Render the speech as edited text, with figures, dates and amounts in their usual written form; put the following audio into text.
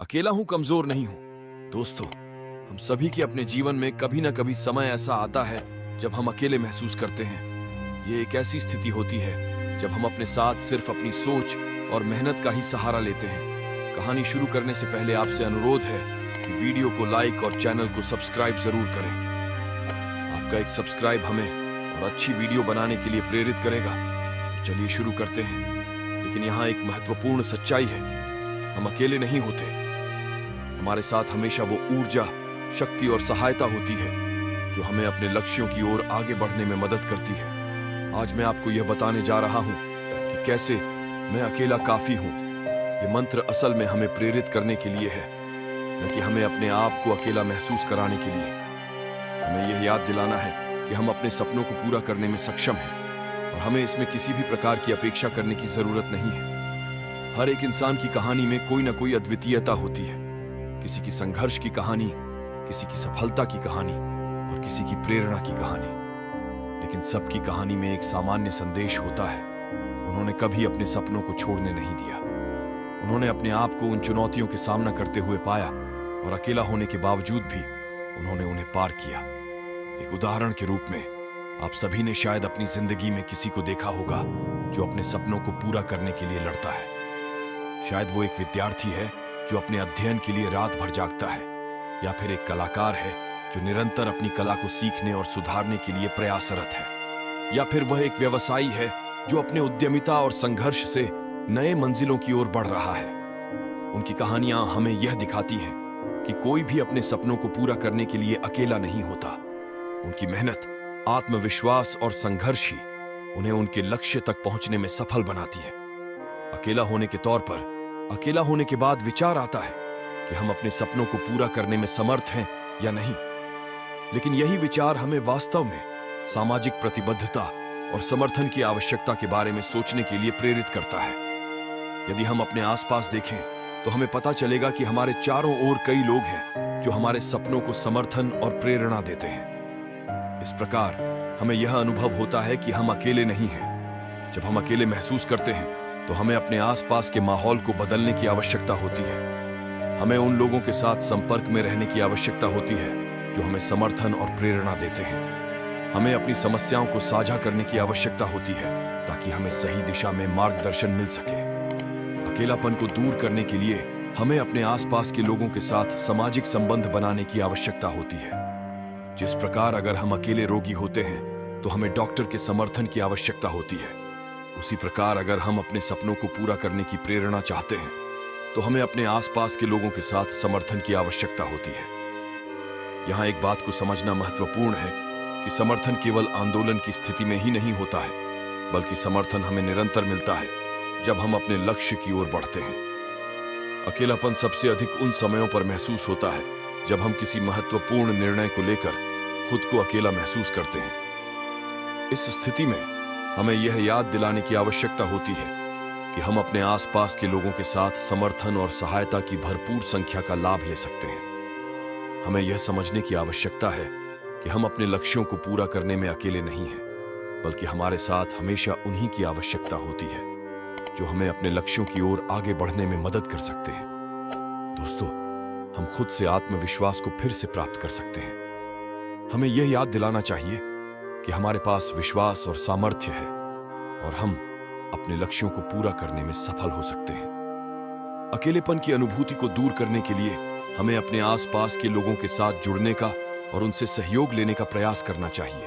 अकेला हूं, कमजोर नहीं हूं। दोस्तों, हम सभी के अपने जीवन में कभी ना कभी समय ऐसा आता है जब हम अकेले महसूस करते हैं। ये एक ऐसी स्थिति होती है जब हम अपने साथ सिर्फ अपनी सोच और मेहनत का ही सहारा लेते हैं। कहानी शुरू करने से पहले आपसे अनुरोध है कि वीडियो को लाइक और चैनल को सब्सक्राइब जरूर करें। आपका एक सब्सक्राइब हमें और अच्छी वीडियो बनाने के लिए प्रेरित करेगा। तो चलिए शुरू करते हैं। लेकिन यहाँ एक महत्वपूर्ण सच्चाई है, हम अकेले नहीं होते। हमारे साथ हमेशा वो ऊर्जा, शक्ति और सहायता होती है जो हमें अपने लक्ष्यों की ओर आगे बढ़ने में मदद करती है। आज मैं आपको यह बताने जा रहा हूं कि कैसे मैं अकेला काफी हूं। ये मंत्र असल में हमें प्रेरित करने के लिए है, न कि हमें अपने आप को अकेला महसूस कराने के लिए। हमें यह याद दिलाना है कि हम अपने सपनों को पूरा करने में सक्षम हैं और हमें इसमें किसी भी प्रकार की अपेक्षा करने की जरूरत नहीं है। हर एक इंसान की कहानी में कोई ना कोई अद्वितीयता होती है। किसी की संघर्ष की कहानी, किसी की सफलता की कहानी और किसी की प्रेरणा की कहानी। लेकिन सबकी कहानी में एक सामान्य संदेश होता है, उन्होंने कभी अपने सपनों को छोड़ने नहीं दिया। उन्होंने अपने आप को उन चुनौतियों के सामना करते हुए पाया और अकेला होने के बावजूद भी उन्होंने उन्हें पार किया। एक उदाहरण के रूप में आप सभी ने शायद अपनी जिंदगी में किसी को देखा होगा जो अपने सपनों को पूरा करने के लिए लड़ता है। शायद वो एक विद्यार्थी है जो अपने अध्ययन के लिए रात भर जागता है, या फिर एक कलाकार है जो निरंतर अपनी कला को सीखने और सुधारने के लिए प्रयासरत है, या फिर वह एक व्यवसायी है जो अपने उद्यमिता और संघर्ष से नए मंजिलों की ओर बढ़ रहा है। उनकी कहानियां हमें यह दिखाती हैं कि कोई भी अपने सपनों को पूरा करने के लिए अकेला नहीं होता। उनकी मेहनत, आत्मविश्वास और संघर्ष ही उन्हें उनके लक्ष्य तक पहुंचने में सफल बनाती है। अकेला होने के तौर पर, अकेला होने के बाद विचार आता है कि हम अपने सपनों को पूरा करने में समर्थ हैं या नहीं। लेकिन यही विचार हमें वास्तव में सामाजिक प्रतिबद्धता और समर्थन की आवश्यकता के बारे में सोचने के लिए प्रेरित करता है। यदि हम अपने आसपास देखें तो हमें पता चलेगा कि हमारे चारों ओर कई लोग हैं जो हमारे सपनों को समर्थन और प्रेरणा देते हैं। इस प्रकार हमें यह अनुभव होता है कि हम अकेले नहीं हैं। जब हम अकेले महसूस करते हैं तो हमें अपने आसपास के माहौल को बदलने की आवश्यकता होती है। हमें उन लोगों के साथ संपर्क में रहने की आवश्यकता होती है जो हमें समर्थन और प्रेरणा देते हैं। हमें अपनी समस्याओं को साझा करने की आवश्यकता होती है ताकि हमें सही दिशा में मार्गदर्शन मिल सके। अकेलापन को दूर करने के लिए हमें अपने आसपास के लोगों के साथ सामाजिक संबंध बनाने की आवश्यकता होती है। जिस प्रकार अगर हम अकेले रोगी होते हैं तो हमें डॉक्टर के समर्थन की आवश्यकता होती है, उसी प्रकार अगर हम अपने सपनों को पूरा करने की प्रेरणा चाहते हैं तो हमें अपने आसपास के लोगों के साथ समर्थन की आवश्यकता होती है। यहाँ एक बात को समझना महत्वपूर्ण है कि समर्थन केवल आंदोलन की स्थिति में ही नहीं होता है, बल्कि समर्थन हमें निरंतर मिलता है जब हम अपने लक्ष्य की ओर बढ़ते हैं। अकेलापन सबसे अधिक उन समयों पर महसूस होता है जब हम किसी महत्वपूर्ण निर्णय को लेकर खुद को अकेला महसूस करते हैं। इस स्थिति में हमें यह याद दिलाने की आवश्यकता होती है कि हम अपने आसपास के लोगों के साथ समर्थन और सहायता की भरपूर संख्या का लाभ ले सकते हैं। हमें यह समझने की आवश्यकता है कि हम अपने लक्ष्यों को पूरा करने में अकेले नहीं हैं, बल्कि हमारे साथ हमेशा उन्हीं की आवश्यकता होती है जो हमें अपने लक्ष्यों की ओर आगे बढ़ने में मदद कर सकते हैं। दोस्तों, हम खुद से आत्मविश्वास को फिर से प्राप्त कर सकते हैं। हमें यह याद दिलाना चाहिए कि हमारे पास विश्वास और सामर्थ्य है और हम अपने लक्ष्यों को पूरा करने में सफल हो सकते हैं। अकेलेपन की अनुभूति को दूर करने के लिए हमें अपने आसपास के लोगों के साथ जुड़ने का और उनसे सहयोग लेने का प्रयास करना चाहिए।